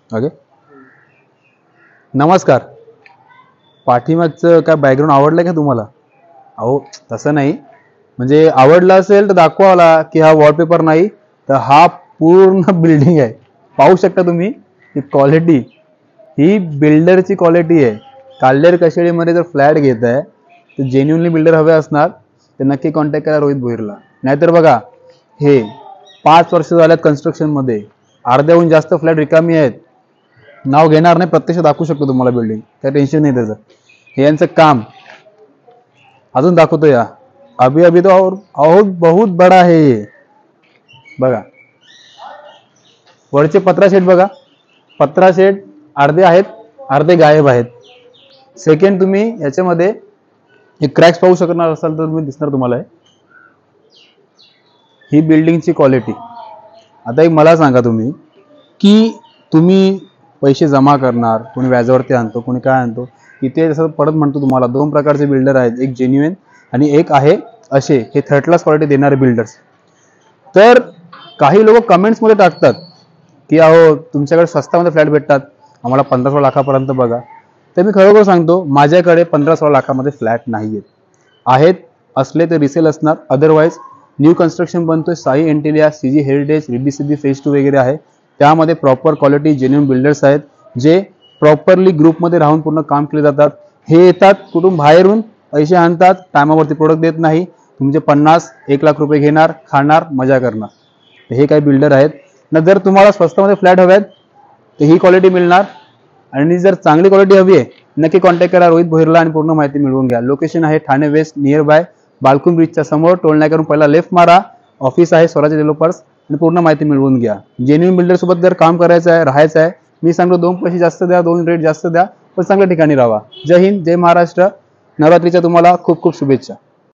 Okay. नमस्कार. पाठीमागचं काय background आवडलं का तुम्हाला? अहो तसं नाही, म्हणजे आवडला असेल तर दाखवाला की हा वॉलपेपर नाही तर हा पूर्ण बिल्डिंग आहे. पाहू शकता तुम्ही ही क्वालिटी, ही बिल्डरची क्वालिटी आहे. काल्हेर कशेळीमध्ये जर फ्लॅट घेत आहे तर जेन्युनली बिल्डर हवे असणार तर नक्की कॉन्टॅक्ट करा रोहित भोईरला. नाहीतर बघा, हे 5 वर्ष झाल्यात कन्स्ट्रक्शनमध्ये, अर्ध्याहून जास्त फ्लॅट रिकामी आहेत. नाव घेणार नाही, प्रत्यक्ष दाखवू शकतो तुम्हाला बिल्डिंग, काही टेन्शन नाही त्याचं. हे यांचं काम अजून दाखवतो या. अभी अभी तो और बहुत बडा आहे ये. बघा वरचे 15 शेड बघा, 15 शेड अर्धे आहेत, अर्धे गायब आहेत. सेकंड, तुम्ही याच्यामध्ये हे क्रॅक्स पाहू शकणार असाल तर तुम्ही दिसणार तुम्हाला ही बिल्डिंगची क्वालिटी. आता एक मला सांगा तुम्ही की तुम्ही पैसे जमा करणार, कोणी व्याजावरती आणतो, कोणी काय आणतो. इथे जसं परत म्हणतो तुम्हाला 2 प्रकारचे बिल्डर आहेत, एक जेन्युइन आणि एक आहे असे, हे थर्ड क्लास क्वालिटी देणारे बिल्डर्स. तर काही लोक कमेंट्समध्ये टाकतात की अहो तुमच्याकडे स्वस्तामध्ये फ्लॅट भेटतात, आम्हाला 15-16 लाखापर्यंत बघा. तर मी खरोखर सांगतो, माझ्याकडे 15-16 लाखामध्ये फ्लॅट नाही आहेत. असले तर रिसेल असणार, अदरवाईज न्यू कन्स्ट्रक्शन बनतोय, Sai Antilia, CG heritage, Riddhi Siddhi phase 2 वगैरे आहे. त्यामध्ये प्रॉपर क्वालिटी जेन्युइन बिल्डर्स आहेत, जे प्रॉपरली ग्रुपमध्ये राहून पूर्ण काम केले जातात. हे येतात कुठून बाहेरून, पैसे आणतात, टायमावरती प्रोडक्ट देत नाही, तुमचे 50-1 लाख रुपये घेणार, खाणार, मजा करणार. हे काही बिल्डर आहेत ना. जर तुम्हाला स्वस्तामध्ये फ्लॅट हवे आहेत तर ही क्वालिटी मिळणार. आणि जर चांगली क्वालिटी हवी आहे नक्की कॉन्टॅक्ट करा रोहित भोईरला आणि पूर्ण माहिती मिळवून घ्या. लोकेशन आहे ठाणे वेस्ट, नियर बाय बालकुन ब्रिजच्या समोर. टोल नाक्यावरून पहिला लेफ्ट मारा, ऑफिस आहे स्वराज डेव्हलपर्स, आणि पूर्ण माहिती मिळवून घ्या. जेन्युइन बिल्डर सोबत जर काम करायचं आहे, राहायचं आहे, मी सांगतो 2 पैसे जास्त द्या, 2 रेट जास्त द्या, पण चांगल्या ठिकाणी राहा. जय हिंद, जय महाराष्ट्र. नवरात्रीच्या तुम्हाला खूप खूप शुभेच्छा.